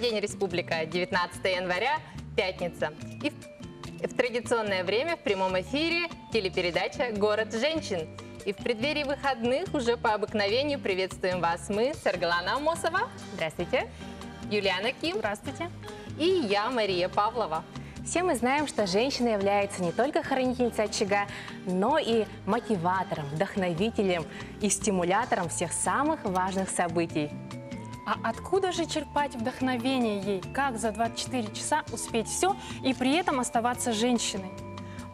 день, республика, 19 января, пятница. И в традиционное время в прямом эфире телепередача «Город женщин». И в преддверии выходных уже по обыкновению приветствуем вас мы, Саргалана Амосова. Здравствуйте. Юлиана Ким. Здравствуйте. И я, Мария Павлова. Все мы знаем, что женщина является не только хранительницей очага, но и мотиватором, вдохновителем и стимулятором всех самых важных событий. А откуда же черпать вдохновение ей? Как за 24 часа успеть все и при этом оставаться женщиной?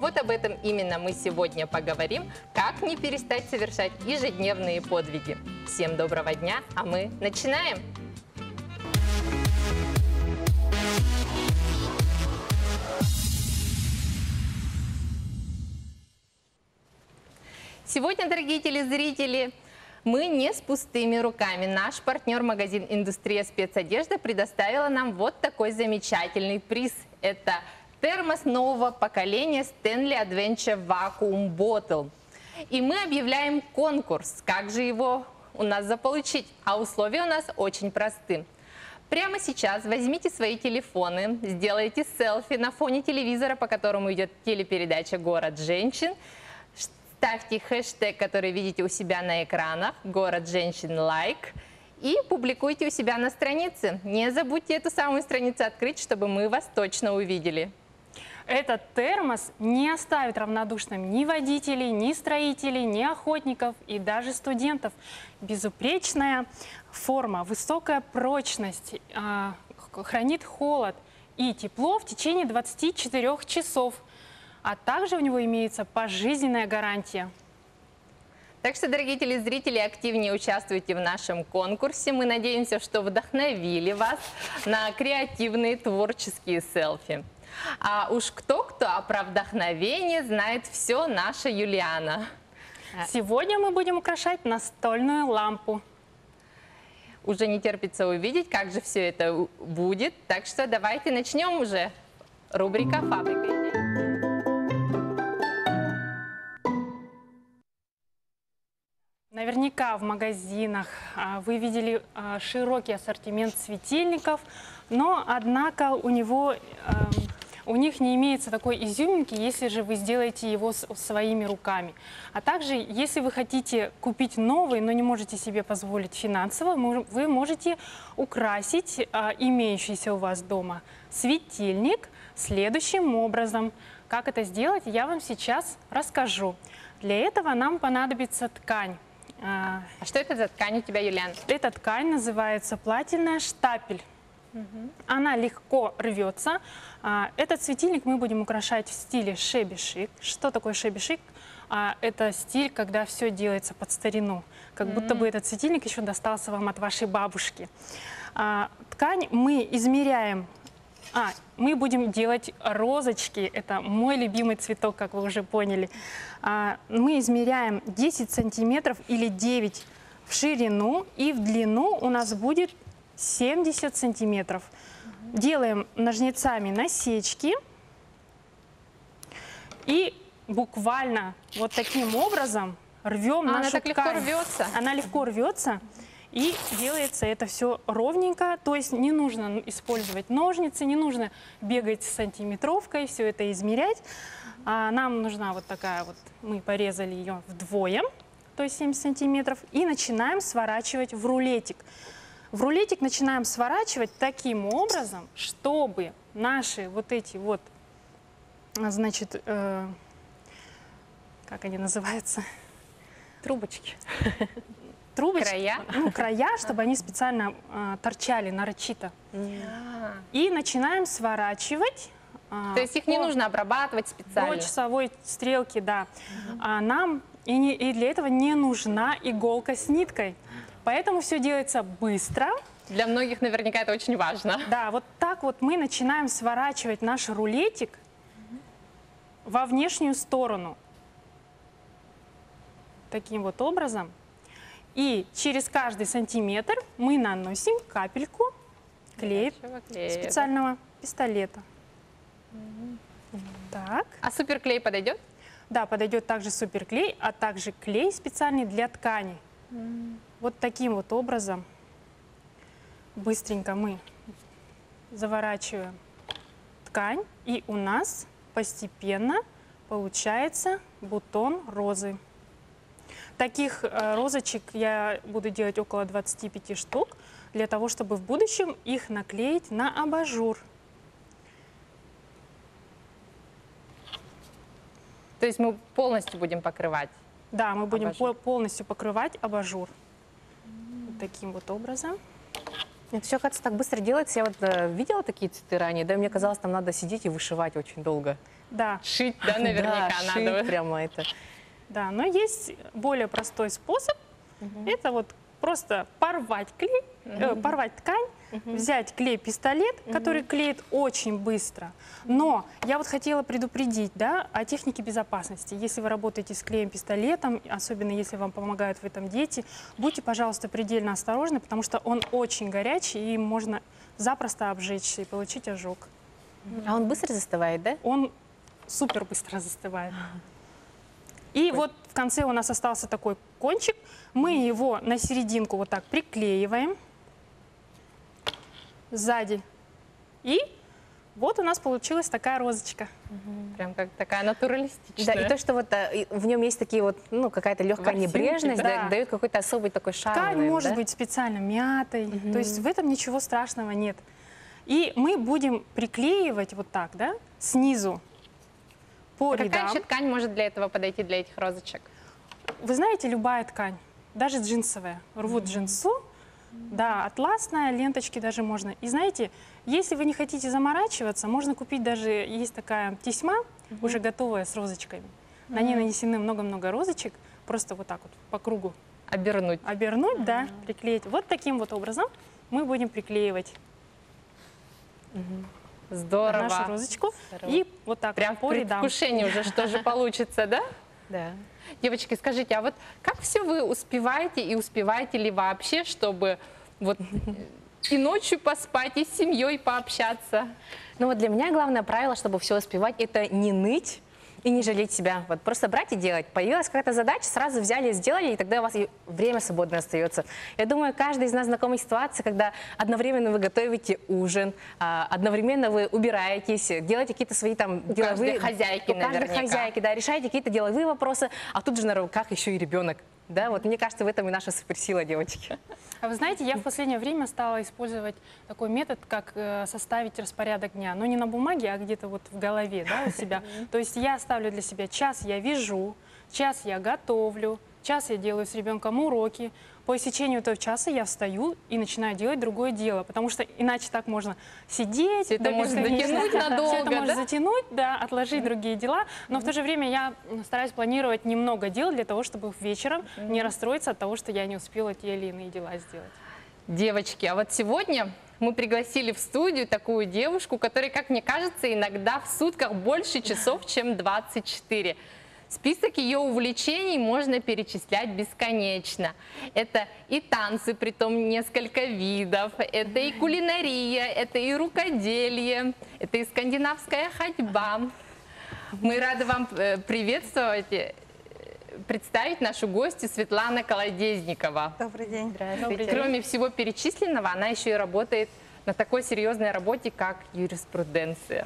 Вот об этом именно мы сегодня поговорим, как не перестать совершать ежедневные подвиги. Всем доброго дня, а мы начинаем! Сегодня, дорогие телезрители, мы не с пустыми руками. Наш партнер-магазин «Индустрия спецодежды» предоставила нам вот такой замечательный приз. Это термос нового поколения Stanley Adventure Vacuum Bottle. И мы объявляем конкурс. Как же его у нас заполучить? А условия у нас очень просты. Прямо сейчас возьмите свои телефоны, сделайте селфи на фоне телевизора, по которому идет телепередача «Город женщин». Ставьте хэштег, который видите у себя на экранах, «Город женщин лайк», и публикуйте у себя на странице. Не забудьте эту самую страницу открыть, чтобы мы вас точно увидели. Этот термос не оставит равнодушным ни водителей, ни строителей, ни охотников и даже студентов. Безупречная форма, высокая прочность, хранит холод и тепло в течение 24 часов. А также у него имеется пожизненная гарантия. Так что, дорогие телезрители, активнее участвуйте в нашем конкурсе. Мы надеемся, что вдохновили вас на креативные творческие селфи. А уж кто-кто, а про вдохновение знает все наша Юлиана. Сегодня мы будем украшать настольную лампу. Уже не терпится увидеть, как же все это будет. Так что давайте начнем уже. Рубрика «Фабрика идей». Наверняка в магазинах вы видели широкий ассортимент светильников, но, однако, у них не имеется такой изюминки, если же вы сделаете его своими руками. А также, если вы хотите купить новый, но не можете себе позволить финансово, вы можете украсить имеющийся у вас дома светильник следующим образом. Как это сделать, я вам сейчас расскажу. Для этого нам понадобится ткань. А что это за ткань у тебя, Юлиан? Эта ткань называется платиновая штапель. Она легко рвется. Этот светильник мы будем украшать в стиле шеби-шик. Что такое шеби-шик? Это стиль, когда все делается под старину. Как будто бы этот светильник еще достался вам от вашей бабушки. Ткань мы измеряем. Мы будем делать розочки. Это мой любимый цветок, как вы уже поняли. Мы измеряем 10 сантиметров или 9 в ширину, и в длину у нас будет 70 сантиметров. Делаем ножницами насечки и буквально вот таким образом рвем нашу ткань. Она так легко рвется? Она легко рвется. И делается это все ровненько, то есть не нужно использовать ножницы, не нужно бегать с сантиметровкой, все это измерять. Нам нужна вот такая вот, мы порезали ее вдвое, то есть 70 сантиметров, и начинаем сворачивать в рулетик. В рулетик начинаем сворачивать таким образом, чтобы наши вот эти вот, значит, как они называются? Трубочки. Трубочки, края, чтобы они специально торчали нарочито. И начинаем сворачивать. То есть их не нужно обрабатывать специально? По часовой стрелке, да. Нам и для этого не нужна иголка с ниткой. Поэтому все делается быстро. Для многих наверняка это очень важно. Да, вот так вот мы начинаем сворачивать наш рулетик во внешнюю сторону. Таким вот образом. И через каждый сантиметр мы наносим капельку клея специального пистолета. Так. А суперклей подойдет? Да, подойдет также суперклей, а также клей специальный для ткани. Вот таким вот образом быстренько мы заворачиваем ткань, и у нас постепенно получается бутон розы. Таких розочек я буду делать около 25 штук, для того, чтобы в будущем их наклеить на абажур. То есть мы полностью будем покрывать. Да, мы будем Абажур. полностью покрывать абажур. Вот таким вот образом. Это все, кажется, так быстро делается. Я вот видела такие цветы ранее, да, мне казалось, там надо сидеть и вышивать очень долго. Да, Шить, да, наверняка Да, надо. шить прямо это. да, но есть более простой способ. Это вот просто порвать клей, порвать ткань, взять клей-пистолет, который клеит очень быстро. Но я вот хотела предупредить, да, о технике безопасности. Если вы работаете с клеем-пистолетом, особенно если вам помогают в этом дети, будьте, пожалуйста, предельно осторожны, потому что он очень горячий, и можно запросто обжечься и получить ожог. А он быстро застывает, да? Он супер быстро застывает. И вот в конце у нас остался такой кончик. Мы его на серединку вот так приклеиваем сзади. И вот у нас получилась такая розочка. Прям как такая натуралистичная. Да, и то, что вот в нем есть такие вот, ну, какая-то легкая Ворсинки, небрежность, да. дает какой-то особый такой шарм. Ткань наверное, может да? быть специально мятой. То есть в этом ничего страшного нет. И мы будем приклеивать вот так, да, снизу по Какая рядам. еще ткань может для этого подойти, для этих розочек? Вы знаете, любая ткань, даже джинсовая, рвут джинсу, да, атласная, ленточки даже можно. И знаете, если вы не хотите заморачиваться, можно купить даже, есть такая тесьма, уже готовая с розочками. На ней нанесены много-много розочек, просто вот так вот по кругу Обернуть. обернуть, да, приклеить. Вот таким вот образом мы будем приклеивать Здорово. нашу розочку. Здорово. И вот так Прям по рядам. предвкушение уже, что же получится, да? Да. Девочки, скажите, а вот как все вы успеваете и успеваете ли вообще, чтобы вот и ночью поспать, и с семьей пообщаться? Ну вот для меня главное правило, чтобы все успевать, это не ныть и не жалеть себя. Вот просто брать и делать. Появилась какая-то задача, сразу взяли, сделали, и тогда у вас и время свободное остается. Я думаю, каждый из нас знакомы с ситуацией, когда одновременно вы готовите ужин, одновременно вы убираетесь, делаете какие-то свои там деловые... каждой хозяйки У каждой наверняка. хозяйки, да, решаете какие-то деловые вопросы, а тут же на руках еще и ребенок. Да, вот мне кажется, в этом и наша суперсила, девочки. А вы знаете, я в последнее время стала использовать такой метод, как составить распорядок дня. Но не на бумаге, а где-то вот в голове, да, у себя. То есть я ставлю для себя час я вяжу, час я готовлю, час я делаю с ребенком уроки. По истечению этого часа я встаю и начинаю делать другое дело, потому что иначе так можно сидеть. Всё это до может бесконечности. затянуть надолго, Всё это может да? затянуть, да, отложить другие дела. Но в то же время я стараюсь планировать немного дел для того, чтобы вечером не расстроиться от того, что я не успела те или иные дела сделать. Девочки, а вот сегодня мы пригласили в студию такую девушку, которая, как мне кажется, иногда в сутках больше часов, чем 24. Список ее увлечений можно перечислять бесконечно. Это и танцы, притом несколько видов, это и кулинария, это и рукоделие, это и скандинавская ходьба. Мы рады вам приветствовать, представить нашу гостью Светлана Колодезникова. Добрый день. Кроме всего перечисленного, она еще и работает на такой серьезной работе, как юриспруденция.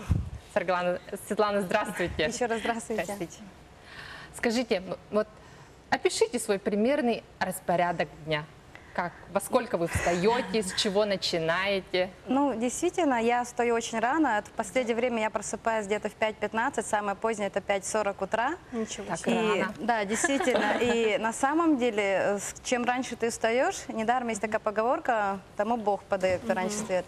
Светлана, здравствуйте. Еще раз здравствуйте. Здравствуйте. Скажите, вот опишите свой примерный распорядок дня. Как, во сколько вы встаете, с чего начинаете? Ну, действительно, я встаю очень рано. В последнее время я просыпаюсь где-то в 5:15, самое позднее это 5:40 утра. Ничего Так себе. рано. Да, действительно. И на самом деле, чем раньше ты встаешь, недаром есть такая поговорка, тому Бог подает, кто раньше встает.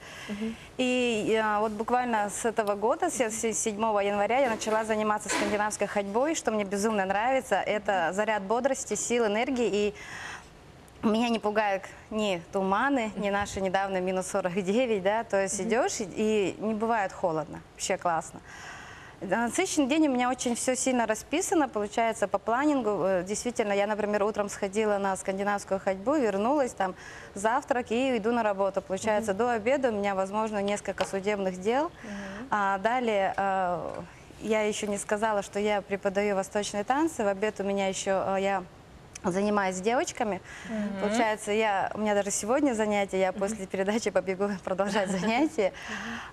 И вот буквально с этого года, с 7 января, я начала заниматься скандинавской ходьбой, что мне безумно нравится. Это заряд бодрости, сил, энергии. И меня не пугают ни туманы, ни наши недавно минус 49, да, то есть идешь и не бывает холодно, вообще классно. На следующий день у меня очень все сильно расписано, получается, по планингу. Действительно, я, например, утром сходила на скандинавскую ходьбу, вернулась, там завтрак и иду на работу. Получается, до обеда у меня, возможно, несколько судебных дел. А далее я еще не сказала, что я преподаю восточные танцы. В обед у меня еще я занимаюсь с девочками. Получается, у меня даже сегодня занятия, я после передачи побегу продолжать занятия.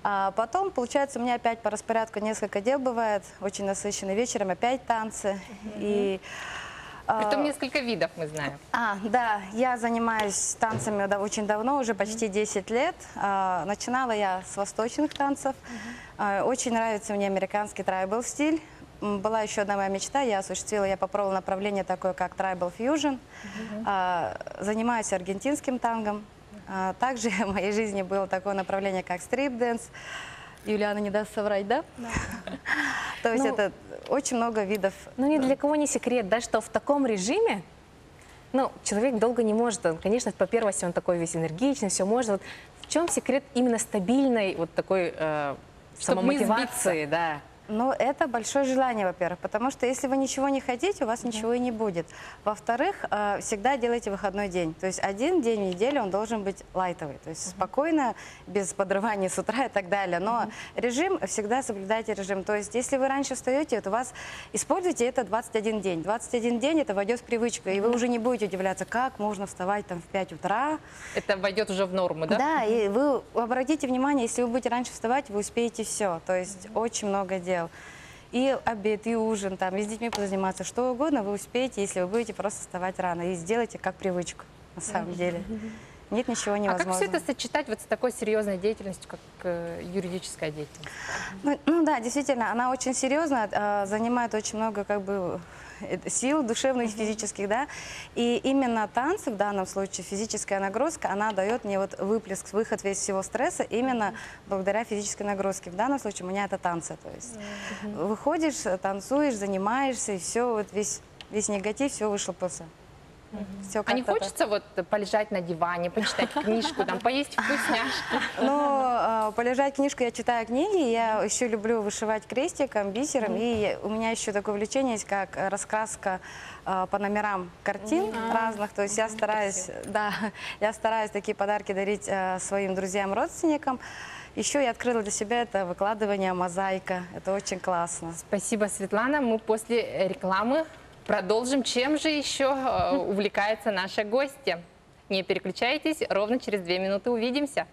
А потом, получается, у меня опять по распорядку несколько дел бывает, очень насыщенный вечером, опять танцы. И, Притом несколько видов мы знаем. да, я занимаюсь танцами очень давно, уже почти 10 лет. Начинала я с восточных танцев. Очень нравится мне американский трайбл стиль. Была еще одна моя мечта, я осуществила, я попробовала направление такое, как Tribal Fusion. Занимаюсь аргентинским тангом. Также в моей жизни было такое направление, как стрип-дэнс. Юлиана не даст соврать, да? Да. То есть это очень много видов. Ну, ни для кого не секрет, да, что в таком режиме, ну, человек долго не может. Он, конечно, по первости он такой весь энергичный, все может. Вот в чем секрет именно стабильной вот такой самомотивации, да? Ну, это большое желание, во-первых, потому что если вы ничего не хотите, у вас ничего и не будет. Во-вторых, всегда делайте выходной день. То есть один день в неделю он должен быть лайтовый, то есть спокойно, без подрывания с утра и так далее. Но режим, всегда соблюдайте режим. То есть если вы раньше встаете, то у вас используйте это 21 день. 21 день это войдет в привычку, и вы уже не будете удивляться, как можно вставать там в 5 утра. Это войдет уже в норму, да? Да, и вы обратите внимание, если вы будете раньше вставать, вы успеете все. То есть очень много дел. И обед, и ужин, там, и с детьми позаниматься, что угодно вы успеете, если вы будете просто вставать рано. И сделайте как привычку, на самом деле. Нет ничего невозможного. А как все это сочетать вот с такой серьезной деятельностью, как юридическая деятельность? Ну да, действительно, она очень серьезная, занимает очень много как бы сил душевных и физических, да. И именно танцы, в данном случае физическая нагрузка, она дает мне вот выплеск, выход весь всего стресса именно благодаря физической нагрузке. В данном случае у меня это танцы, то есть выходишь, танцуешь, занимаешься, и все, вот весь негатив, все вышло-пылся. А не хочется вот полежать на диване, почитать книжку, там, поесть вкусняшки? Ну, полежать книжку, я читаю книги, я еще люблю вышивать крестиком, бисером, и у меня еще такое увлечение есть, как раскраска по номерам картин разных, то есть я стараюсь, да, я стараюсь такие подарки дарить своим друзьям, родственникам. Еще я открыла для себя это выкладывание мозаика, это очень классно. Спасибо, Светлана, мы после рекламы продолжим. Чем же еще увлекаются наши гости? Не переключайтесь, ровно через 2 минуты увидимся.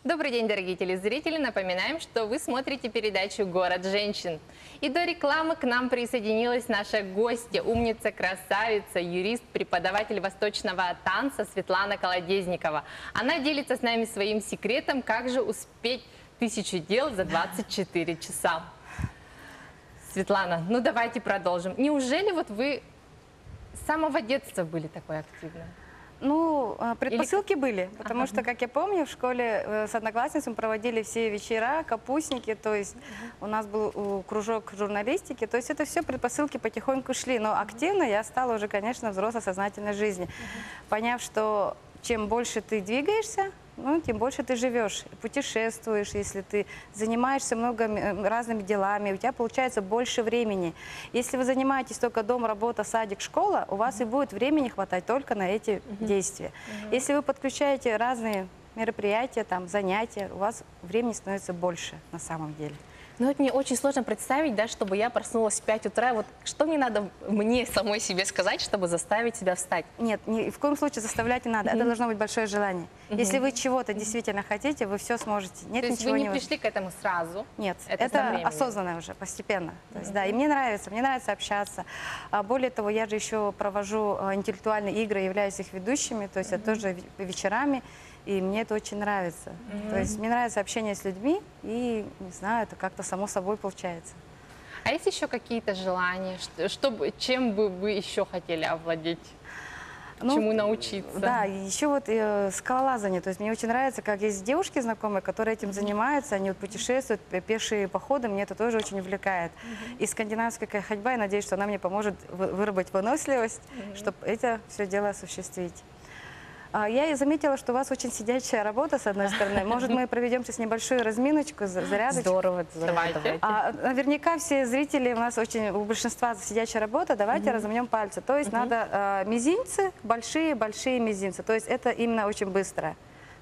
Добрый день, дорогие телезрители! Напоминаем, что вы смотрите передачу «Город женщин». И до рекламы к нам присоединилась наша гостья, умница, красавица, юрист, преподаватель восточного танца Светлана Колодезникова. Она делится с нами своим секретом, как же успеть 1000 дел за 24 часа. Светлана, ну давайте продолжим. Неужели вот вы с самого детства были такой активной? Ну, предпосылки были, потому что, как я помню, в школе с одноклассницами проводили все вечера, капустники, то есть у нас был кружок журналистики, то есть это все предпосылки потихоньку шли, но активно я стала уже, конечно, взрослой сознательной жизни, поняв, что чем больше ты двигаешься, ну, тем больше ты живешь, путешествуешь, если ты занимаешься много разными делами, у тебя получается больше времени. Если вы занимаетесь только дом, работа, садик, школа, у вас и будет времени хватать только на эти действия. Если вы подключаете разные мероприятия, там, занятия, у вас времени становится больше на самом деле. Ну, это мне очень сложно представить, да, чтобы я проснулась в 5 утра. Вот что мне надо мне самой себе сказать, чтобы заставить себя встать? Нет, ни в коем случае заставлять не надо. Это должно быть большое желание. Если вы чего-то действительно хотите, вы все сможете. Нет, то есть ничего вы не пришли к этому сразу? Нет, это это осознанно уже, постепенно. То есть, да, и мне нравится общаться. Более того, я же еще провожу интеллектуальные игры, являюсь их ведущими, то есть это тоже вечерами. И мне это очень нравится. То есть мне нравится общение с людьми, и, не знаю, это как-то само собой получается. А есть еще какие-то желания? Чем бы вы еще хотели овладеть? Ну, чему научиться? Да, еще вот скалолазание. То есть мне очень нравится, как есть девушки знакомые, которые этим занимаются, они вот путешествуют, пешие походы, мне это тоже очень увлекает. И скандинавская ходьба, я надеюсь, что она мне поможет выработать выносливость, чтобы это все дело осуществить. Я и заметила, что у вас очень сидячая работа, с одной стороны. Может, мы проведем сейчас небольшую разминочку, зарядочку? Здорово, давайте. Наверняка все зрители, у большинства сидячая работа, давайте разомнем пальцы. То есть надо мизинцы, большие-большие мизинцы. То есть это именно очень быстро.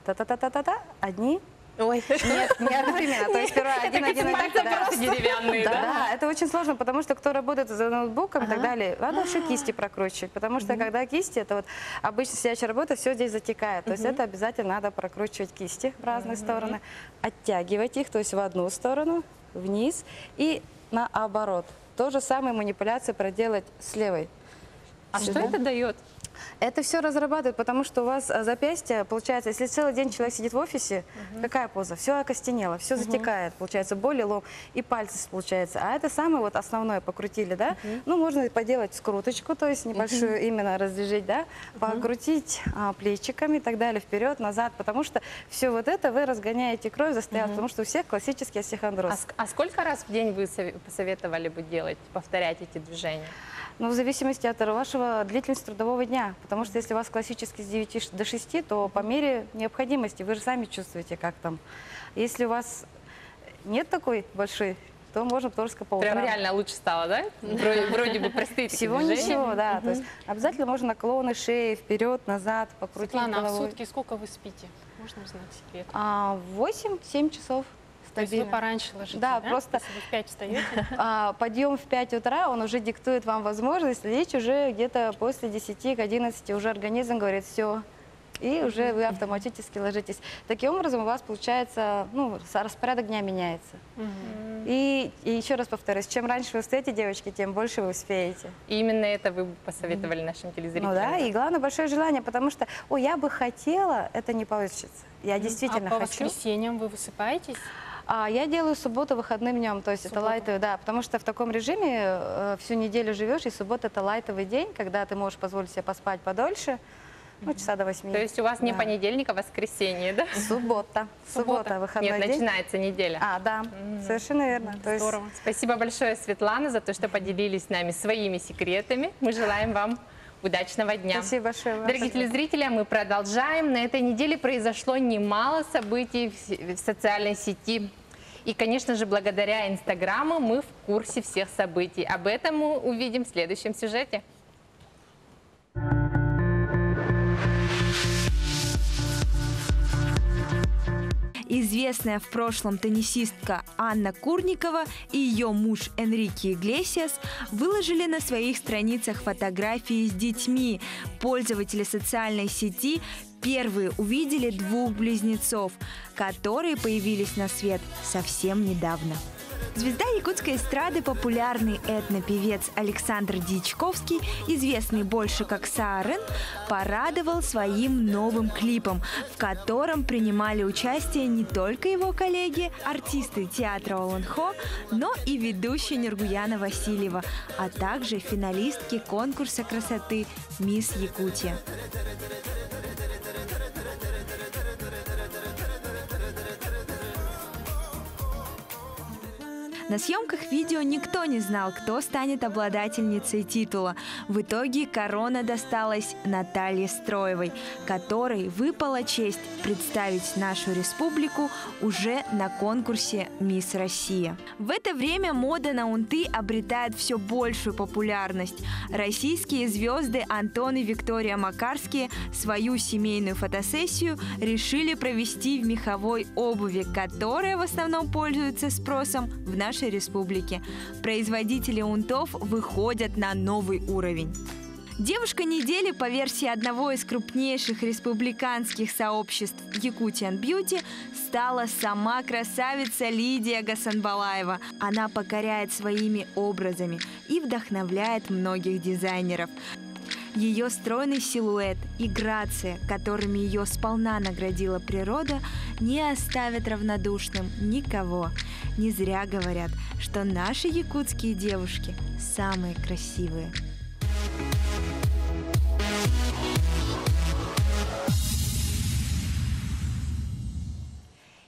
та-та-та-та-та, одни. Ой, Нет, не одновременно. То есть сперва один, пальцы да. просто деревянные, да? Да, это очень сложно, потому что кто работает за ноутбуком и так далее, надо еще кисти прокручивать, потому что когда кисти, это вот обычно сидячая работа, все здесь затекает. То есть это обязательно надо прокручивать кисти в разные стороны, оттягивать их, то есть в одну сторону, вниз и наоборот. То же самое манипуляции проделать с левой. А что это дает? Это все разрабатывает, потому что у вас запястье, получается, если целый день человек сидит в офисе, какая поза? Все окостенело, все затекает, получается, боль и лом, и пальцы получается. А это самое вот основное покрутили, да? Ну, можно поделать скруточку, то есть небольшую именно раздвижить, да? Покрутить плечиками и так далее, вперед, назад, потому что все вот это вы разгоняете кровь, застоялась, потому что у всех классический остеохондроз. А сколько раз в день вы посоветовали бы делать, повторять эти движения? Ну, в зависимости от вашего длительности трудового дня. Потому что если у вас классически с 9 до 6, то по мере необходимости вы же сами чувствуете, как там. Если у вас нет такой большой, то можно только по утрам. Прям реально лучше стало, да? Вроде бы простые такие Всего движения. ничего, да. То есть обязательно можно наклоны шеи вперед, назад, покрутить Светлана, а в головой. сутки сколько вы спите? Можно узнать секрет? 8-7 часов. То есть вы Стабильно. пораньше ложитесь, Да, да? просто- Если вы в 5 встаете? Подъем в 5 утра, он уже диктует вам возможность лечь уже где-то после 10 к 11, уже организм говорит все, и уже вы автоматически ложитесь. Таким образом у вас получается, ну, распорядок дня меняется. И еще раз повторюсь, чем раньше вы встаете, девочки, тем больше вы успеете. И именно это вы бы посоветовали нашим телезрителям. Ну да, и главное большое желание, потому что, ой, я бы хотела, это не получится. Я действительно А по хочу. воскресеньям вы высыпаетесь? Я делаю субботу выходным днем, то есть это лайтовый, да, потому что в таком режиме всю неделю живешь, и суббота это лайтовый день, когда ты можешь позволить себе поспать подольше, ну, часа до 8. То есть у вас не Да. понедельник, а воскресенье, да? Суббота, выходной Нет, день. начинается неделя. Да, совершенно верно. То есть Здорово. Спасибо большое, Светлана, за то, что поделились с нами своими секретами. Мы желаем вам удачного дня. спасибо большое. вам. Дорогие телезрители, мы продолжаем. На этой неделе произошло немало событий в социальной сети. И, конечно же, благодаря Инстаграму мы в курсе всех событий. Об этом мы увидим в следующем сюжете. Известная в прошлом теннисистка Анна Курникова и ее муж Энрике Иглесиас выложили на своих страницах фотографии с детьми. Пользователи социальной сети первые увидели двух близнецов, которые появились на свет совсем недавно. Звезда якутской эстрады, популярный этнопевец Александр Дьячковский, известный больше как Саарен, порадовал своим новым клипом, в котором принимали участие не только его коллеги, артисты театра Олонхо, но и ведущая Нургуяна Васильева, а также финалистки конкурса красоты «Мисс Якутия». На съемках видео никто не знал, кто станет обладательницей титула. В итоге корона досталась Наталье Строевой, которой выпала честь представить нашу республику уже на конкурсе «Мисс Россия». В это время мода на унты обретает все большую популярность. Российские звезды Антон и Виктория Макарские свою семейную фотосессию решили провести в меховой обуви, которая в основном пользуется спросом в нашей республике. Производители унтов выходят на новый уровень. Девушка недели по версии одного из крупнейших республиканских сообществ Якутиан Бьюти стала сама красавица Лидия Гасанбалаева. Она покоряет своими образами и вдохновляет многих дизайнеров. Ее стройный силуэт и грация, которыми ее сполна наградила природа, не оставят равнодушным никого. Не зря говорят, что наши якутские девушки самые красивые.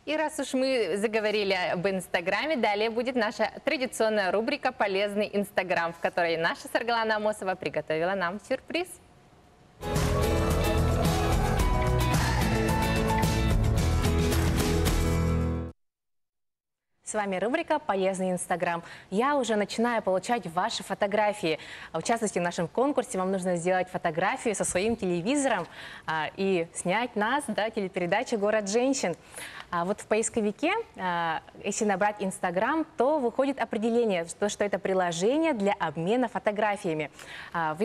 И раз уж мы заговорили об Инстаграме, далее будет наша традиционная рубрика «Полезный Инстаграм», в которой наша Саргалана Амосова приготовила нам сюрприз. С вами рубрика «Полезный Инстаграм». Я уже начинаю получать ваши фотографии. В частности, в нашем конкурсе вам нужно сделать фотографию со своим телевизором и снять нас, да, телепередачу «Город женщин». Вот в поисковике, если набрать Инстаграм, то выходит определение, что это приложение для обмена фотографиями.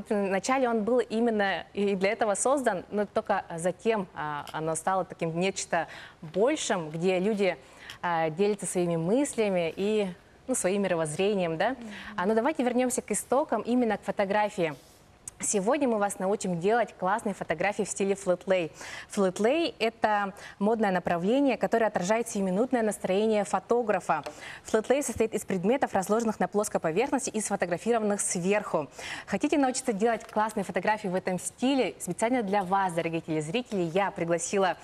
Вначале он был именно и для этого создан, но только затем оно стало таким нечто большим, где люди делятся своими мыслями и своим мировоззрением. Да? Но давайте вернемся к истокам, именно к фотографии. Сегодня мы вас научим делать классные фотографии в стиле флэт-лей. Флэт-лей – это модное направление, которое отражает сиюминутное настроение фотографа. Флэт-лей состоит из предметов, разложенных на плоской поверхности и сфотографированных сверху. Хотите научиться делать классные фотографии в этом стиле? Специально для вас, дорогие телезрители, я пригласила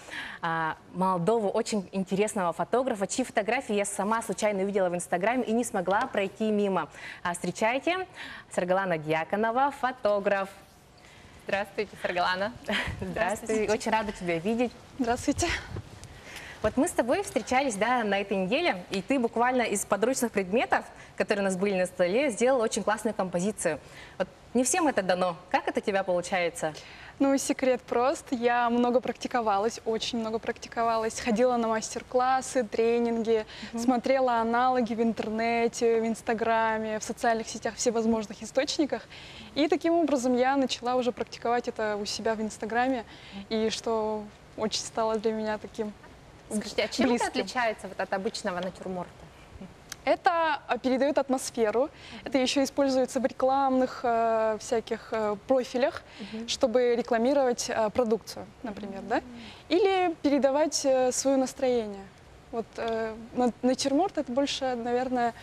молодого, очень интересного фотографа, чьи фотографии я сама случайно увидела в Инстаграме и не смогла пройти мимо. Встречайте, Саргалана Дьяконова, фотограф. Здравствуйте, Саргалана. Здравствуй, очень рада тебя видеть. Здравствуйте. Вот мы с тобой встречались, да, на этой неделе, и ты буквально из подручных предметов, которые у нас были на столе, сделала очень классную композицию. Вот не всем это дано. Как это у тебя получается? Ну, секрет прост. Я много практиковалась, очень много практиковалась. Ходила на мастер-классы, тренинги, смотрела аналоги в интернете, в Инстаграме, в социальных сетях, всевозможных источниках. И таким образом я начала уже практиковать это у себя в Инстаграме, и что очень стало для меня таким Скажите, а чем это близким. отличается вот от обычного натюрморта? Это передает атмосферу. Это еще используется в рекламных всяких профилях, чтобы рекламировать продукцию, например, да? Или передавать свое настроение. Вот натюрморт — это больше, наверное,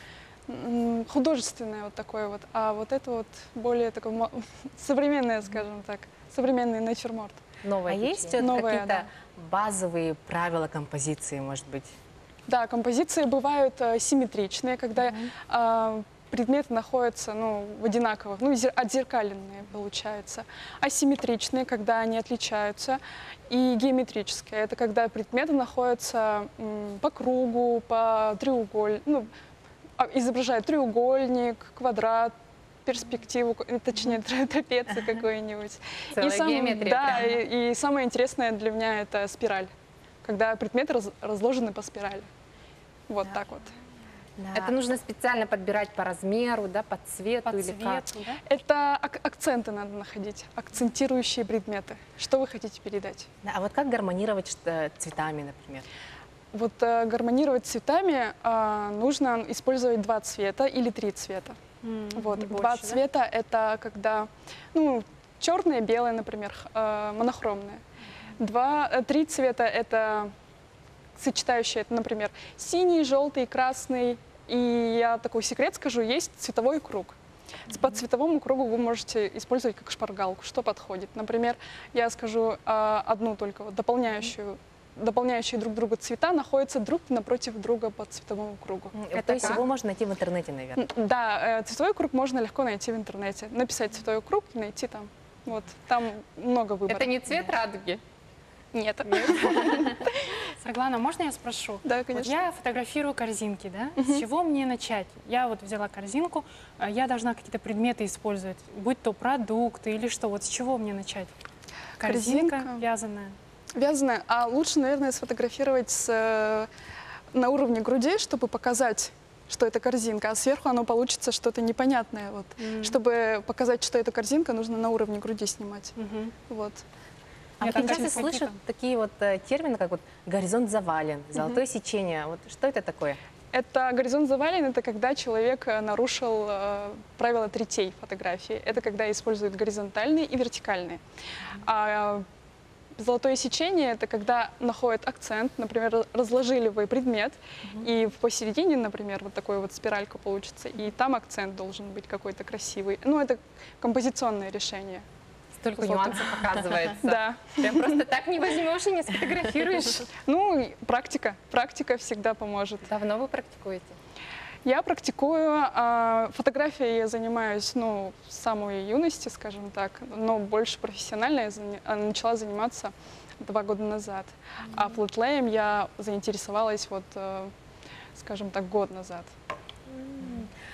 художественное вот такое вот, а вот это вот более такое современное, скажем так, современный натюрморт. Новое есть течение. какие-то базовые правила композиции, может быть? Да, композиции бывают симметричные, когда предметы находятся в одинаковых, отзеркаленные получается. Асимметричные, когда они отличаются. И геометрические, это когда предметы находятся по кругу, по треугольнику, изображают треугольник, квадрат, перспективу, точнее трапецию какую-нибудь. Целая геометрия. Да, прямо. и самое интересное для меня — это спираль, когда предметы разложены по спирали. Вот так вот. Да. Это нужно специально подбирать по размеру, да, по цвету По или как? цвету, да? Это акценты надо находить, акцентирующие предметы. Что вы хотите передать? Да, а вот как гармонировать цветами, например? Вот гармонировать цветами нужно использовать 2 цвета или 3 цвета. Вот. не 2 больше, да? цвета — это когда, черное, белое, например, монохромное. 3 цвета — это сочетающие, это, например, синий, желтый, красный. И я такой секрет скажу, есть цветовой круг. По цветовому кругу вы можете использовать как шпаргалку, что подходит. Например, я скажу одну только вот дополняющие друг друга цвета находятся друг напротив друга по цветовому кругу. То есть его можно найти в интернете, наверное. Да, цветовой круг можно легко найти в интернете. Написать цветовой круг и найти там. Вот, там много выбора. Это не цвет радуги? Нет. Саргалана, можно я спрошу? Да, Вот конечно. я фотографирую корзинки, да? С чего мне начать? Я вот взяла корзинку, я должна какие-то предметы использовать, будь то продукты или что. Вот с чего мне начать? Корзинка Корзинка. вязаная. Вязаная. А лучше, наверное, сфотографировать на уровне груди, чтобы показать, что это корзинка, а сверху оно получится что-то непонятное. Вот. Чтобы показать, что это корзинка, нужно на уровне груди снимать. Вот. А Я вот я там часто какие-то- слышу такие вот термины, как вот горизонт завален, золотое сечение. Вот что это такое? Это горизонт завален, это когда человек нарушил правила третей фотографии. Это когда используют горизонтальные и вертикальные. А золотое сечение — это когда находят акцент, например, разложили вы предмет, и посередине, например, вот такой вот спиралька получится, и там акцент должен быть какой-то красивый. Это композиционное решение. Столько Золото. нюансов оказывается. Да. Прям просто так не возьмешь и не сфотографируешь. Практика всегда поможет. Давно вы практикуете? Я практикую, фотографией я занимаюсь, с самой юности, скажем так, но больше профессионально я начала заниматься 2 года назад. А флэтлеем я заинтересовалась скажем так, год назад.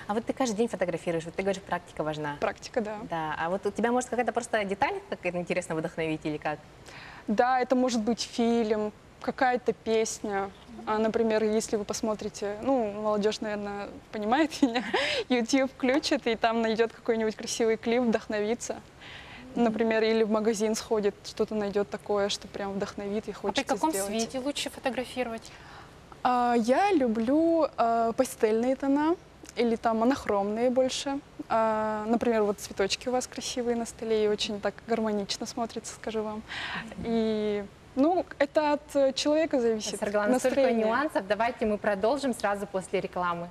А вот ты каждый день фотографируешь, вот ты говоришь, практика важна. Практика, да. Да, а вот у тебя может какая-то просто деталь какая-то интересно вдохновить или как? Да, это может быть фильм, какая-то песня. Например, если вы посмотрите, ну, молодежь, наверное, понимает меня, YouTube включит, и там найдет какой-нибудь красивый клип, вдохновится. Например, или в магазин сходит, что-то найдет такое, что прям вдохновит и А при хочется каком сделать. свете лучше фотографировать? Я люблю пастельные тона или там монохромные больше. Например, вот цветочки у вас красивые на столе и очень так гармонично смотрится, скажу вам. И, ну, это от человека зависит. Саргалана, столько настроение. нюансов. Давайте мы продолжим сразу после рекламы.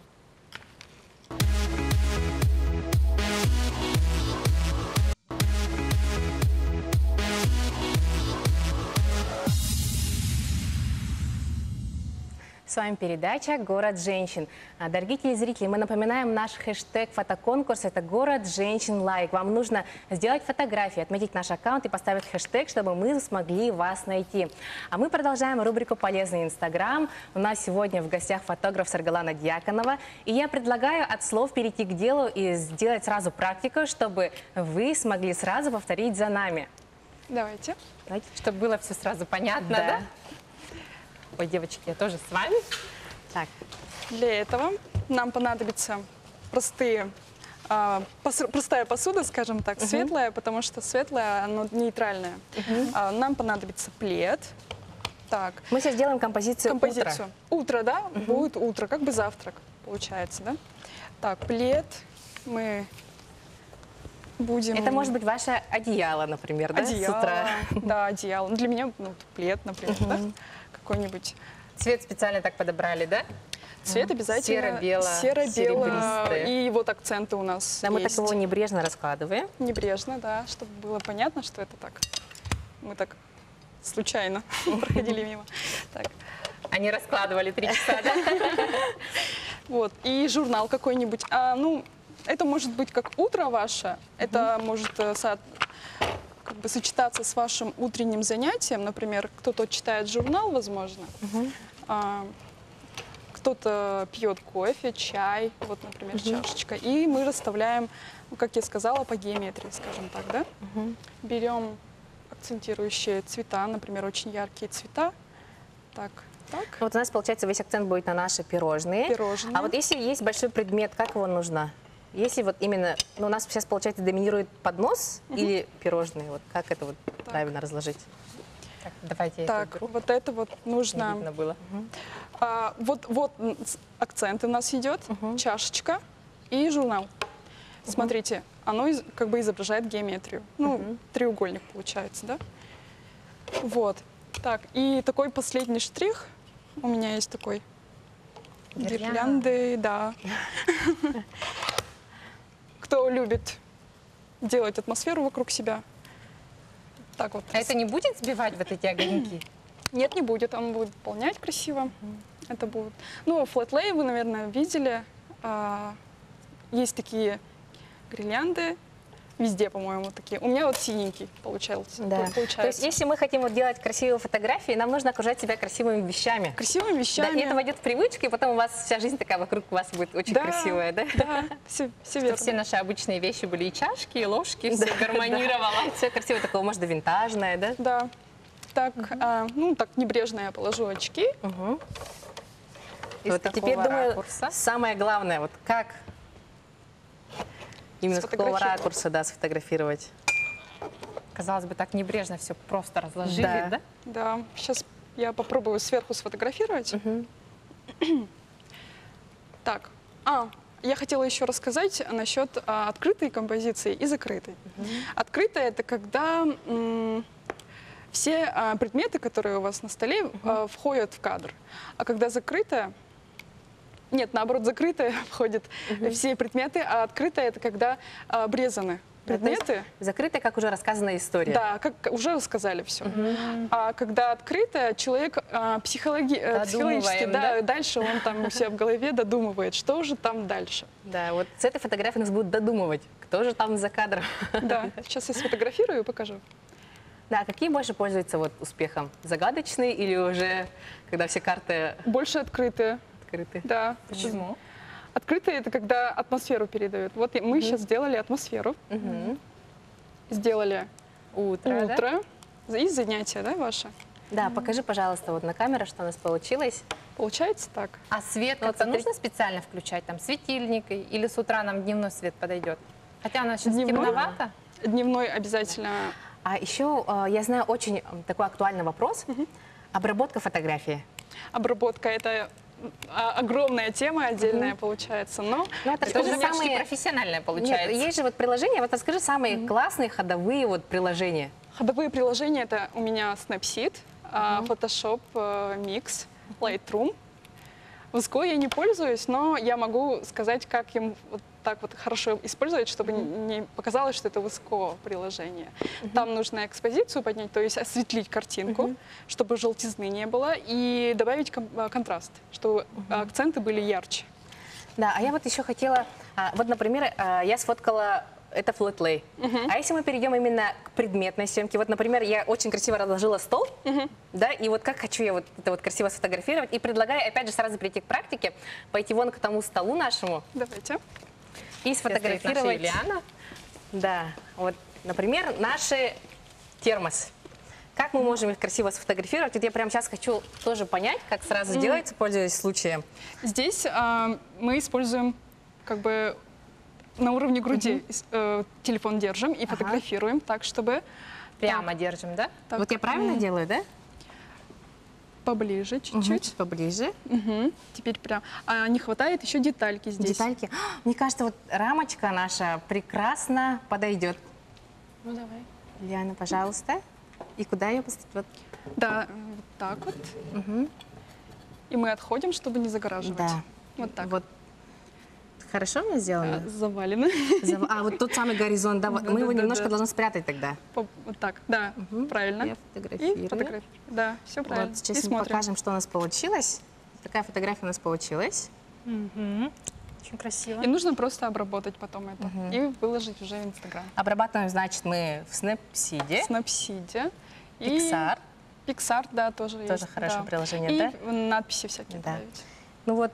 С вами передача «Город женщин». Дорогие телезрители, мы напоминаем наш хэштег фотоконкурс. Это «Город женщин лайк». Вам нужно сделать фотографии, отметить наш аккаунт и поставить хэштег, чтобы мы смогли вас найти. А мы продолжаем рубрику «Полезный Инстаграм». У нас сегодня в гостях фотограф Саргалана Дьяконова. И я предлагаю от слов перейти к делу и сделать сразу практику, чтобы вы смогли сразу повторить за нами. Давайте. Давайте. Чтобы было все сразу понятно, да? Ой, девочки, я тоже с вами. Так. Для этого нам понадобится простая посуда, скажем так, светлая, потому что светлая, она нейтральная. Нам понадобится плед. Так, Мы сейчас делаем композицию «Утро». Утро, да? Будет утро, как бы завтрак получается, да? Так, плед мы будем... Это может быть ваше одеяло, например, да, одеяло. с утра? Да, одеяло. Для меня плед, например, да? Какой-нибудь. Цвет специально так подобрали, да? Цвет обязательно Серо-бело, серо-бело. серебристое. И вот акценты у нас Да, мы так есть. его небрежно раскладываем. Небрежно, да, чтобы было понятно, что это так. Мы так случайно проходили мимо. Так. Они раскладывали 3 часа, да? Вот. И журнал какой-нибудь. Ну, это может быть как утро ваше, это может как бы сочетаться с вашим утренним занятием. Например, кто-то читает журнал, возможно, кто-то пьет кофе, чай, вот, например, чашечка. И мы расставляем, ну, как я сказала, по геометрии, скажем так, да? Берем акцентирующие цвета, например, очень яркие цвета. Так, так. Вот у нас, получается, весь акцент будет на наши пирожные. Пирожные. А вот если есть большой предмет, как его нужно? Если вот именно, ну, у нас сейчас, получается, доминирует поднос или пирожные? Вот как это вот правильно разложить? Так, давайте я Так, это уберу. вот это вот Не нужно. видно было. Вот акцент у нас идет, чашечка и журнал. Смотрите, оно как бы изображает геометрию. Ну, треугольник получается, да? Вот. Так, и такой последний штрих. У меня есть такой. Гирлянды, да. Кто любит делать атмосферу вокруг себя. Так вот. А это не будет сбивать вот эти огоньки? Нет, не будет. Он будет выполнять красиво. Это будет. Ну, флэтлей вы, наверное, видели. Есть такие гирлянды. Везде, по-моему, такие. У меня вот синенький получался. Да. То есть, если мы хотим вот делать красивые фотографии, нам нужно окружать себя красивыми вещами. Красивыми Да, вещами. и это войдет в привычку, и потом у вас вся жизнь такая вокруг вас будет очень красивая, да? Да, все Чтобы верно. все наши обычные вещи были и чашки, и ложки, все гармонировало. Все красиво, такое, может, винтажное, да? Да. Так, ну, так небрежно я положу очки. Из Вот, и теперь, какого думаю, ракурса? самое главное, вот как именно с какого Сфотографировать. ракурса, да, сфотографировать. Казалось бы, так небрежно все просто разложили, Да. да? Да, сейчас я попробую сверху сфотографировать. Так, я хотела еще рассказать насчет открытой композиции и закрытой. Открытая — это когда все предметы, которые у вас на столе, входят в кадр. А когда закрытая, нет, наоборот, закрытая входят все предметы, а открытая — это когда обрезаны предметы. Закрытая, как уже рассказанная история. Да, как уже рассказали все. А когда открытая, человек психологически, да? дальше он там у себя в голове додумывает, что же там дальше. Да, вот с этой фотографией нас будут додумывать, кто же там за кадром. Да, сейчас я сфотографирую и покажу. Да, какие больше пользуются вот успехом? Загадочные или уже, когда все карты Больше открытые. открытые? Да. Почему? Открытые — это когда атмосферу передают. Вот мы сейчас сделали атмосферу, сделали Утро, да? утро и занятия, да, ваши? Да, покажи, пожалуйста, вот на камеру, что у нас получилось. Получается так. А свет Вот как-то смотри. нужно специально включать, там, светильник, или с утра нам дневной свет подойдет? Хотя у нас сейчас Дневной? темновато. Дневной обязательно. А еще я знаю очень такой актуальный вопрос. Обработка фотографии. Обработка — это огромная тема отдельная получается, но Ну, это Это уже же почти самые... профессиональное Нет, получается. есть же вот приложения, вот расскажи самые классные ходовые вот приложения. ходовые приложения — это у меня Snapseed, Photoshop Mix, Lightroom. VSCO я не пользуюсь, но я могу сказать, как им вот так вот хорошо использовать, чтобы не показалось, что это VSCO приложение. Там нужно экспозицию поднять, то есть осветлить картинку, чтобы желтизны не было, и добавить контраст, чтобы акценты были ярче. Да, а я вот еще хотела, вот, например, я сфоткала это flat lay. А если мы перейдем именно к предметной съемке, вот, например, я очень красиво разложила стол, да, и вот как хочу я вот это вот красиво сфотографировать, и предлагаю, опять же, сразу перейти к практике, пойти вон к тому столу нашему Давайте. и Здесь стоит наша сфотографировать. Юлиана. Да, вот, например, наши термосы. Как мы можем их красиво сфотографировать? Вот я прямо сейчас хочу тоже понять, как сразу делается, пользуясь случаем. Здесь мы используем как бы на уровне груди телефон держим и фотографируем так, чтобы Прямо держим, да? так, Вот я правильно делаю, да? поближе чуть-чуть. Чуть поближе. Теперь прям. А не хватает еще детальки здесь. Детальки. Мне кажется, вот рамочка наша прекрасно подойдет. Ну давай. Лиана, пожалуйста. И куда ее поставить? Вот. Да, вот так вот. И мы отходим, чтобы не загораживать. Да. Вот так. Вот. Хорошо мы сделали? Завалено. А, вот тот самый горизонт, да? Вот мы его немножко должны спрятать тогда. Вот так, да, правильно. Я фотографирую. И фотографирую. Да, все правильно. Вот сейчас И мы смотрим. покажем, что у нас получилось. Такая фотография у нас получилась. Очень красиво. И нужно просто обработать потом это. И выложить уже в Инстаграм. Обрабатываем, значит, мы в Snapseed. Снапсиде. Pixar. Pixar, да, тоже есть. Тоже хорошее да. приложение, и да? надписи всякие Да. добавить. Ну вот,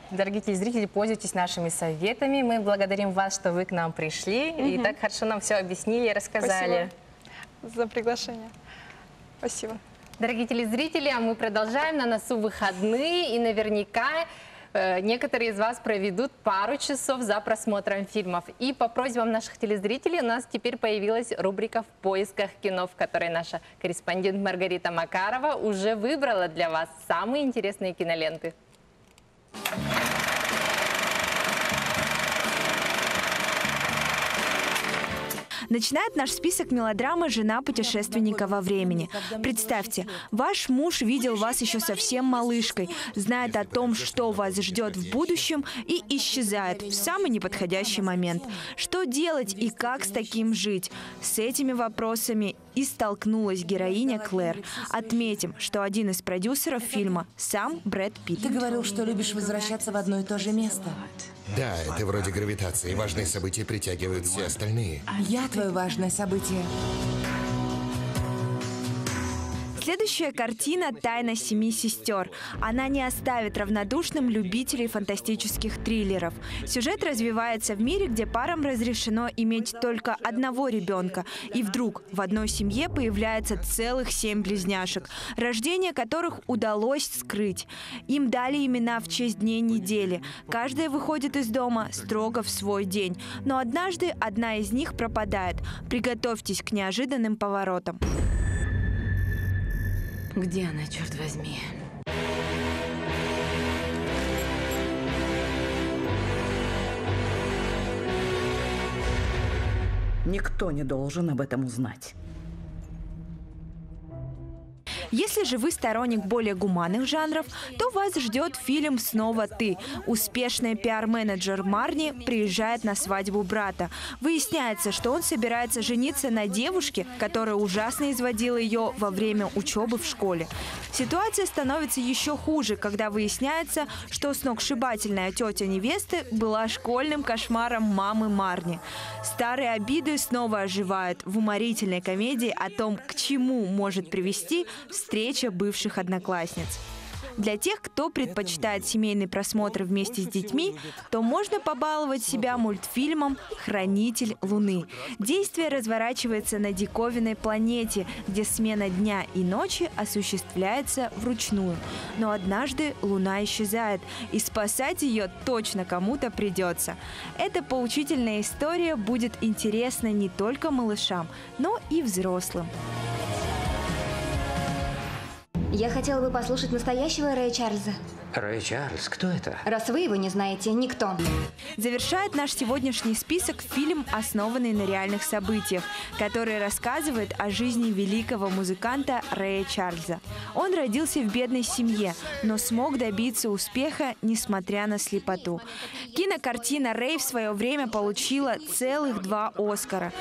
дорогие телезрители, пользуйтесь нашими советами. Мы благодарим вас, что вы к нам пришли и так хорошо нам все объяснили и рассказали. Спасибо за приглашение. Спасибо. Дорогие телезрители, а мы продолжаем. На носу выходные, и наверняка некоторые из вас проведут пару часов за просмотром фильмов. И по просьбам наших телезрителей у нас теперь появилась рубрика «В поисках кино», в которой наша корреспондент Маргарита Макарова уже выбрала для вас самые интересные киноленты. Начинает наш список мелодрамы «Жена путешественника во времени». Представьте, ваш муж видел вас еще совсем малышкой, знает о том, что вас ждет в будущем, и исчезает в самый неподходящий момент. Что делать и как с таким жить? С этими вопросами и столкнулась героиня Клэр. Отметим, что один из продюсеров фильма сам Брэд Питт. Ты говорил, что любишь возвращаться в одно и то же место. Да, это вроде гравитации. Важные события притягивают все остальные. Я твое важное событие. Следующая картина «Тайна семи сестер». Она не оставит равнодушным любителей фантастических триллеров. Сюжет развивается в мире, где парам разрешено иметь только одного ребенка. И вдруг в одной семье появляется целых 7 близняшек, рождение которых удалось скрыть. Им дали имена в честь дней недели. Каждая выходит из дома строго в свой день. Но однажды одна из них пропадает. Приготовьтесь к неожиданным поворотам. Где она, черт возьми? Никто не должен об этом узнать. Если же вы сторонник более гуманных жанров, то вас ждет фильм «Снова ты». Успешный пиар-менеджер Марни приезжает на свадьбу брата. Выясняется, что он собирается жениться на девушке, которая ужасно изводила ее во время учебы в школе. Ситуация становится еще хуже, когда выясняется, что сногсшибательная тетя невесты была школьным кошмаром мамы Марни. Старые обиды снова оживают в уморительной комедии о том, к чему может привести встреча бывших одноклассниц. Для тех, кто предпочитает семейный просмотр вместе с детьми, то можно побаловать себя мультфильмом «Хранитель Луны». Действие разворачивается на диковинной планете, где смена дня и ночи осуществляется вручную. Но однажды Луна исчезает, и спасать ее точно кому-то придется. Эта поучительная история будет интересна не только малышам, но и взрослым. Я хотела бы послушать настоящего Рэя Чарльза. Рэй Чарльз, кто это? Раз вы его не знаете, никто. Завершает наш сегодняшний список фильм, основанный на реальных событиях, который рассказывает о жизни великого музыканта Рэя Чарльза. Он родился в бедной семье, но смог добиться успеха, несмотря на слепоту. Кинокартина «Рэй» в свое время получила целых 2 Оскара.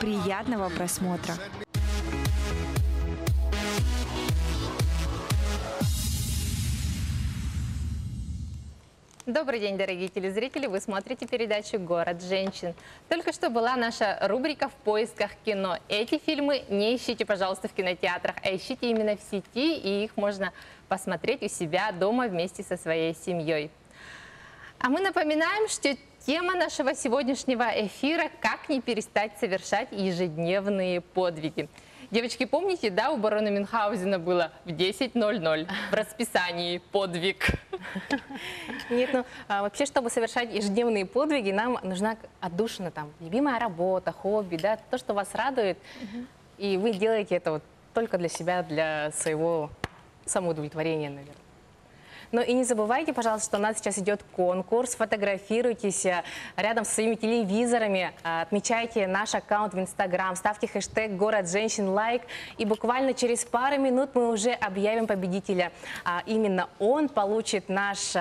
Приятного просмотра! Добрый день, дорогие телезрители! Вы смотрите передачу «Город женщин». Только что была наша рубрика «В поисках кино». Эти фильмы не ищите, пожалуйста, в кинотеатрах, а ищите именно в сети, и их можно посмотреть у себя дома вместе со своей семьей. А мы напоминаем, что тема нашего сегодняшнего эфира «Как не перестать совершать ежедневные подвиги». Девочки, помните, да, у барона Мюнхгаузена было в 10:00 в расписании подвиг? Нет, ну вообще, чтобы совершать ежедневные подвиги, нам нужна отдушина, там, любимая работа, хобби, да, то, что вас радует, и вы делаете это вот только для себя, для своего самоудовлетворения, наверное. Но и не забывайте, пожалуйста, что у нас сейчас идет конкурс. Фотографируйтесь рядом со своими телевизорами, отмечайте наш аккаунт в Инстаграм, ставьте хэштег «Город женщин» лайк. И буквально через пару минут мы уже объявим победителя. Именно он получит наш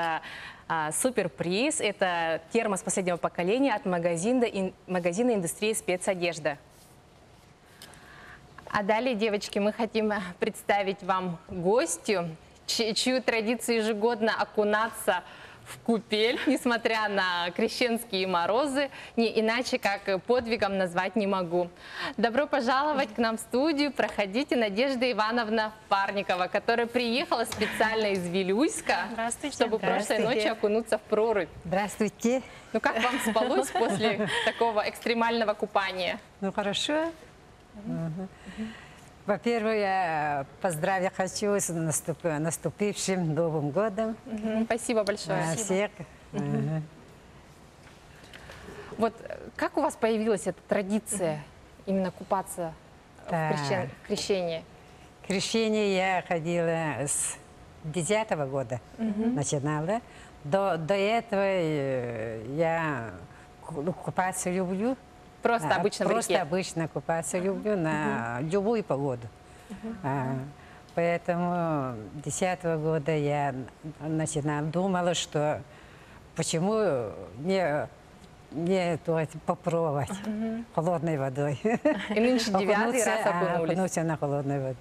суперприз. Это термос последнего поколения от магазина «Индустрия спецодежда». А далее, девочки, мы хотим представить вам гостью, чью традицию ежегодно окунаться в купель, несмотря на крещенские морозы, не иначе как подвигом назвать не могу. Добро пожаловать к нам в студию. Проходите, Надежда Ивановна Парникова, которая приехала специально из Вилюйска, чтобы прошлой ночью окунуться в прорубь. Здравствуйте. Ну как вам спалось после такого экстремального купания? Ну хорошо. Во-первых, я поздравить хочу с наступившим Новым годом. Спасибо большое. Всех. Вот как у вас появилась эта традиция именно купаться в крещении? Крещение я ходила с 10-го года, начинала. До этого я купаться люблю. Просто обычно в реке? Просто обычно купаться люблю на любую погоду. Поэтому 10-го года я начинала, думала, что почему не попробовать холодной водой. И нынче 9-й раз окунулись. Окунуться на холодной воде.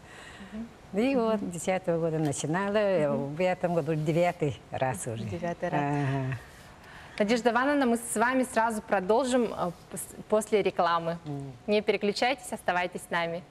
И вот 10-го года начинала, в этом году 9-й раз уже. 9-й раз. Надежда Ивановна, мы с вами сразу продолжим после рекламы. Не переключайтесь, оставайтесь с нами.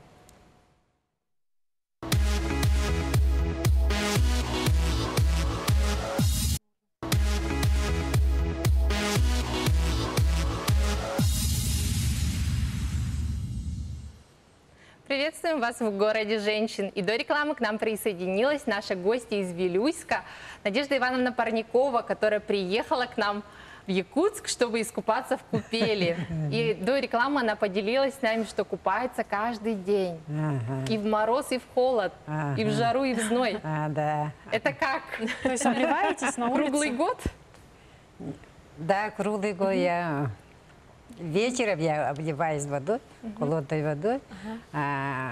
Приветствуем вас в городе женщин. И до рекламы к нам присоединилась наша гостья из Вилюйска, Надежда Ивановна Парникова, которая приехала к нам в Якутск, чтобы искупаться в купели. И до рекламы она поделилась с нами, что купается каждый день. И в мороз, и в холод, и в жару, и в зной. Да. Это как? То есть обливаетесь на улице? Круглый год? Да, круглый год я... Вечером я обливаюсь водой, холодной водой,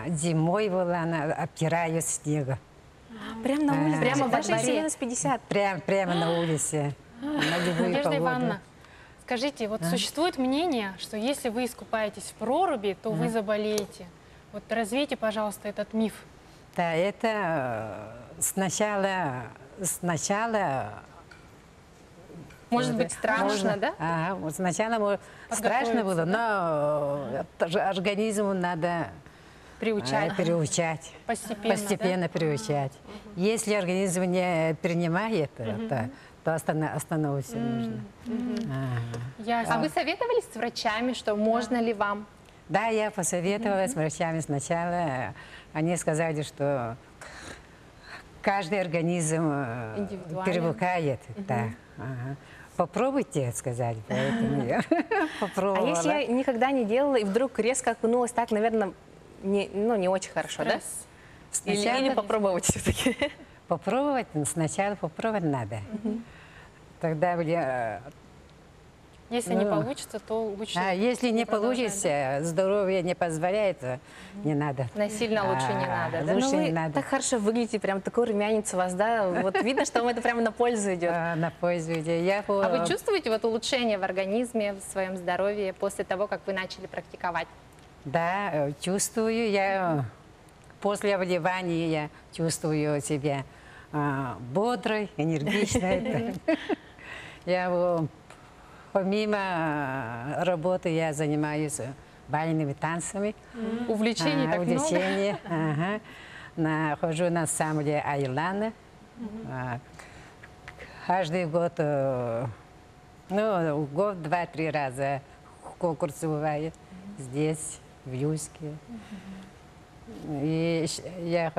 зимой обтираю снегом. Прямо на улице? Прямо во дворе? Прямо на улице. На любую Надежда погоду. Ивановна, скажите, вот существует мнение, что если вы искупаетесь в проруби, то вы заболеете. Вот развейте, пожалуйста, этот миф. Да, это сначала Может быть, страшно, да? Ага, вот сначала страшно было, но организму надо приучать. Постепенно приучать. Если организм не принимает, то остановиться нужно. А вы советовались с врачами, что можно ли вам? Да, я посоветовалась с врачами сначала. Они сказали, что каждый организм привыкает. Да. Ага. Попробуйте, сказали, поэтому я попробовала. А если я никогда не делала и вдруг резко окунулась, так, наверное, не очень хорошо, да? Или попробовать все-таки? Попробовать, сначала попробовать надо. Тогда если не получится, то лучше. Если не получится, здоровье не позволяет, не надо. Насильно лучше не надо, да? Лучше не надо. Так хорошо выглядите, прям такой румянец у вас, да? Вот видно, что вам это прямо на пользу идет. На пользу идет. А вы чувствуете вот улучшение в организме, в своем здоровье после того, как вы начали практиковать? Да, чувствую. Я после обливания я чувствую себя бодрой, энергичной. Я помимо работы я занимаюсь бальными танцами. Увлечений так много? Ага. Хожу на ансамбле Айлана. Каждый год, год 2-3 раза конкурсы бывают здесь, в Юске. И я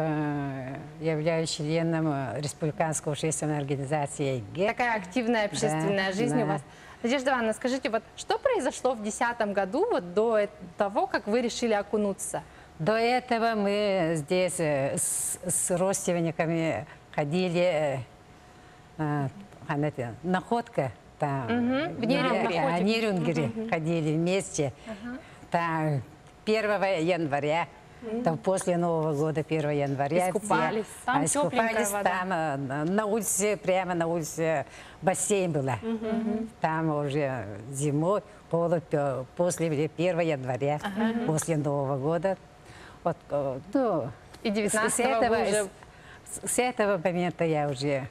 являюсь членом Республиканской общественной организации ЕГЭ. Такая активная общественная жизнь у вас. Надежда Ивановна, скажите, вот что произошло в 2010 году, вот до того, как вы решили окунуться? До этого мы здесь с родственниками ходили, находка там, в Нерюнгере ходили вместе. Там 1 января. Там после Нового года, 1 января. Искупались. Там искупались, там на улице, прямо на улице бассейн был. Там уже зимой, после 1 января, после Нового года. Вот, и 19-го уже... С этого момента я уже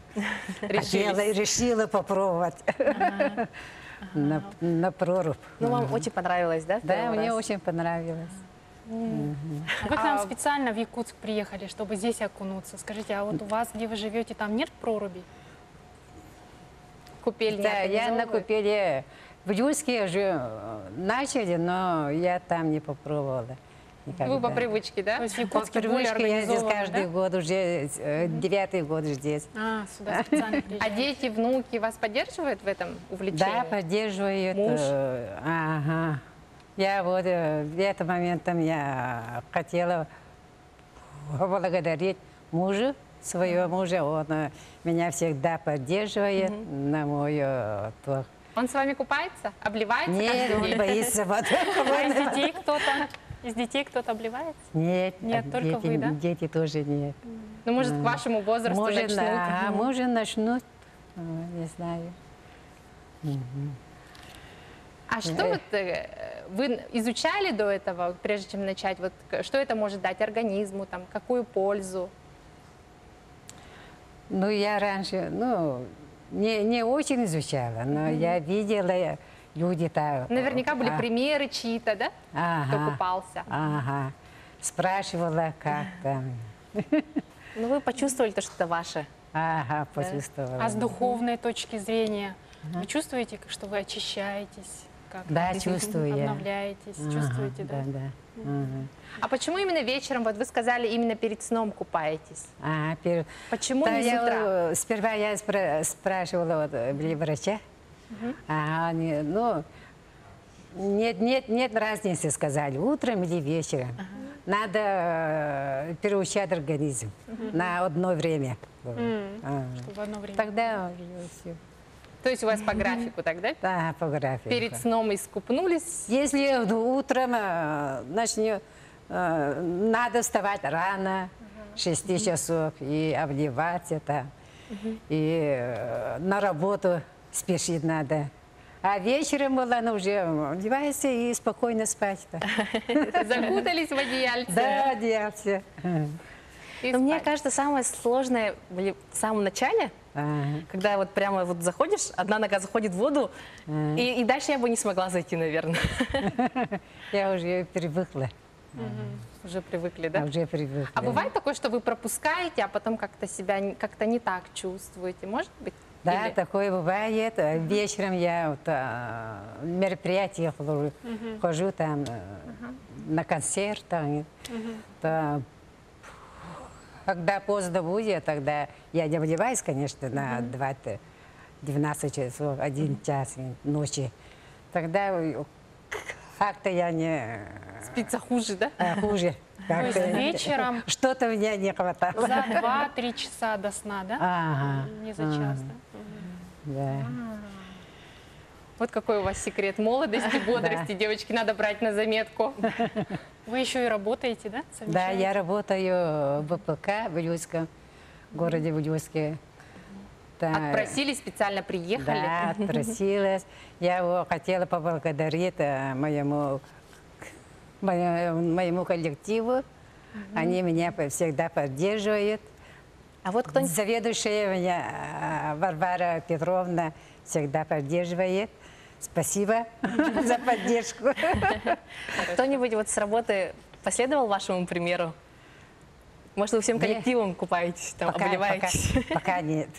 решила попробовать на прорубь. Ну, вам очень понравилось, да? Да, мне очень понравилось. Вы к нам специально в Якутск приехали, чтобы здесь окунуться. Скажите, а вот у вас, где вы живете, там нет проруби? Купель не Да, я на купели в Юске уже начали, но я там не попробовала. Никогда. Вы по привычке, да? То есть в По Якутске привычке я здесь каждый да? год, уже 9-й год здесь. Сюда специально приезжали. А дети, внуки вас поддерживают в этом увлечении? Да, поддерживают. Муж? Ага. Я вот в этот момент я хотела поблагодарить мужа, своего мужа. Он меня всегда поддерживает на мой торг. Он с вами купается? Обливается? Нет, он боится воды. Из детей кто-то обливается? Нет, только вы, да? Дети тоже нет. Ну, может, к вашему возрасту начнут? Может, начнут, не знаю. А что вот вы изучали до этого, прежде чем начать, вот что это может дать организму, там, какую пользу? Ну, я раньше, не очень изучала, но я видела, люди так... Наверняка были примеры чьи-то, да? Кто купался. Ага. Спрашивала, как там. Ну, вы почувствовали то, что это ваше. Ага, почувствовала. А с духовной точки зрения вы чувствуете, что вы очищаетесь? Да, чувствую. Обновляетесь, чувствуете, да? Да. А почему именно вечером, вот вы сказали, именно перед сном купаетесь? Почему да, не с утра? Сперва я спрашивала врача, они, нет разницы, сказали, утром или вечером. Надо переучать организм на одно время. Чтобы одно время. Тогда уже все. То есть у вас по графику тогда? Да, по графику. Перед сном искупнулись? Если утром начнет, надо вставать рано, 6 часов, и обливать это. И на работу спешить надо. А вечером она уже одевается и спокойно спать. Закутались в одеяльце? Да, одеяльце. И Но мне спать. кажется, самое сложное в самом начале, когда вот прямо вот заходишь, одна нога заходит в воду, и дальше я бы не смогла зайти, наверное. Я уже привыкла. Уже привыкли, да? Уже привыкла. А бывает такое, что вы пропускаете, а потом как-то себя как-то не так чувствуете? Может быть? Да, Или- такое бывает. Вечером я вот, в мероприятия хожу там на концерт. То, когда поздно будет, тогда я не одеваюсь, конечно, на 12 часов, 1 час ночи. Тогда как-то я не... Спится хуже, да? Хуже. То есть вечером Что-то меня не хватало. за 2-3 часа до сна, да? Ага. Не за час, да? Да. Вот какой у вас секрет молодости, бодрости, девочки, надо брать на заметку. Вы еще и работаете, да? Да, Совмещаете? я работаю в ВПК в Вилюйском, городе Вилюйске. Да. Отпросились, специально приехали. Да, отпросилась. Я его хотела поблагодарить моему коллективу. Они меня всегда поддерживают. А вот кто-нибудь... Заведующая меня Варвара Петровна всегда поддерживает. Спасибо за поддержку. Кто-нибудь вот с работы последовал вашему примеру? Может, вы всем коллективом купаетесь, там, обливаетесь? Пока нет.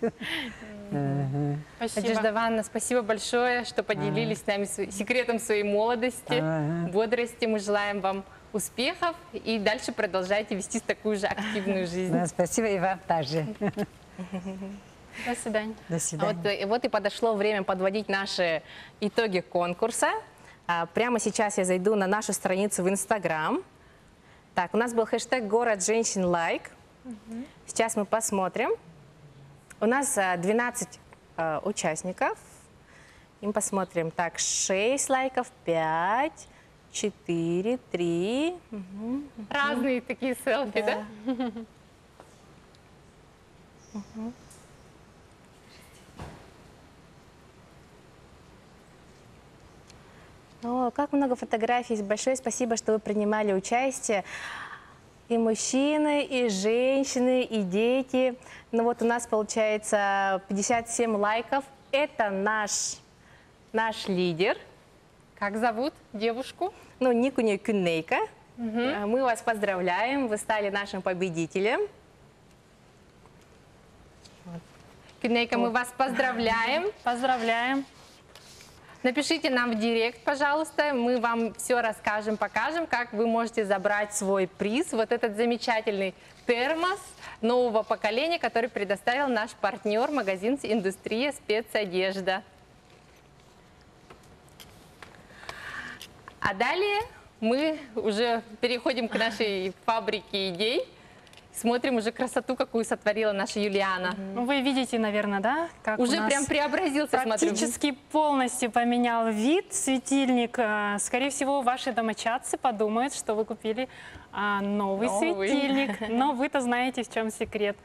Спасибо. Надежда Ивановна, спасибо большое, что поделились с нами секретом своей молодости, бодрости. Мы желаем вам успехов и дальше продолжайте вести такую же активную жизнь. Да, спасибо и вам также. До свидания. До свидания. Вот и подошло время подводить наши итоги конкурса. Прямо сейчас я зайду на нашу страницу в Инстаграм. Так, у нас был хэштег «Город женщин лайк». Сейчас мы посмотрим. У нас 12 участников. И мы посмотрим. Так, 6 лайков, 5, 4, 3. Разные такие селфи, да? О, как много фотографий. Большое спасибо, что вы принимали участие. И мужчины, и женщины, и дети. Ну вот у нас получается 57 лайков. Это наш лидер. Как зовут девушку? Ну, ник у нее Кюннейка. Мы вас поздравляем. Вы стали нашим победителем. Кюннейка, мы вас поздравляем. Поздравляем. Напишите нам в директ, пожалуйста, мы вам все расскажем, покажем, как вы можете забрать свой приз, вот этот замечательный термос нового поколения, который предоставил наш партнер, магазин «Индустрия спецодежда». А далее мы уже переходим к нашей фабрике идей. Смотрим уже красоту, какую сотворила наша Юлиана. Ну, вы видите, наверное, да? Как Уже у нас прям преобразился, смотрю. практически полностью поменял вид светильник. Скорее всего, ваши домочадцы подумают, что вы купили новый светильник. Но вы-то знаете, в чем секрет.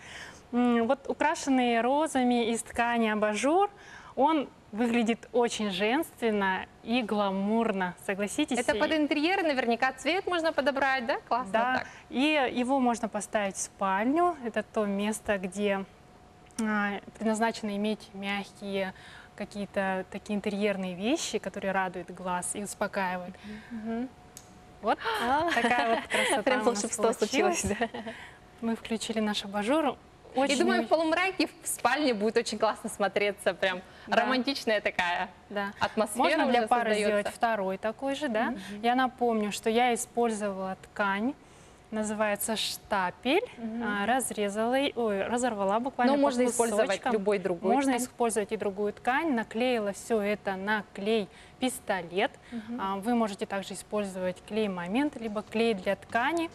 Вот украшенный розами из ткани абажур, он выглядит очень женственно и гламурно, согласитесь? Это под интерьер, наверняка цвет можно подобрать, да? Классно Да, так. и его можно поставить в спальню. Это то место, где предназначено иметь мягкие какие-то такие интерьерные вещи, которые радуют глаз и успокаивают. Вот такая вот красота Прям у нас волшебство случилось, да? Мы включили наш абажур. И думаю, в полумраке в спальне будет очень классно смотреться, прям романтичная такая атмосфера. Можно для уже пары создается. сделать второй такой же, да? Я напомню, что я использовала ткань, называется штапель, разорвала буквально Но по можно использовать кусочкам. любой другой Можно ткань. использовать и другую ткань, наклеила все это на клей-пистолет. Вы можете также использовать клей-момент, либо клей для ткани.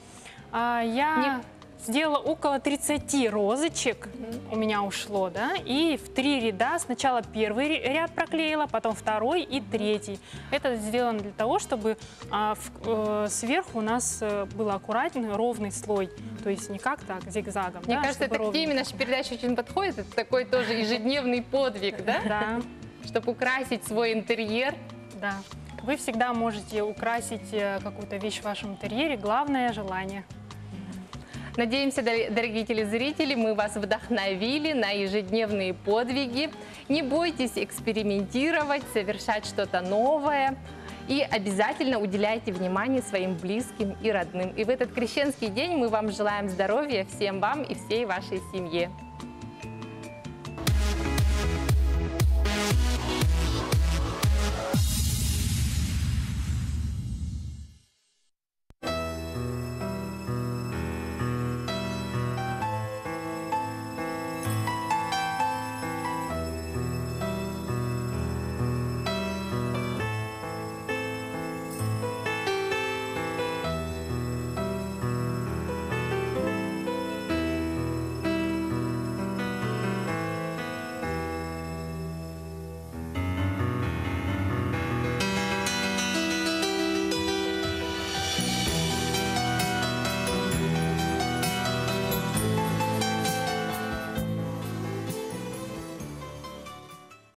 Я сделала около 30 розочек, у меня ушло, да, и в 3 ряда сначала первый ряд проклеила, потом второй и третий. Это сделано для того, чтобы сверху у нас был аккуратный, ровный слой, то есть не как так, зигзагом. Мне да, кажется, чтобы это к теме ровненько. нашей передачи очень подходит. Это такой тоже ежедневный подвиг, да? Да. Чтобы украсить свой интерьер. Да. Вы всегда можете украсить какую-то вещь в вашем интерьере, главное желание. Надеемся, дорогие телезрители, мы вас вдохновили на ежедневные подвиги. Не бойтесь экспериментировать, совершать что-то новое. И обязательно уделяйте внимание своим близким и родным. И в этот крещенский день мы вам желаем здоровья всем вам и всей вашей семье.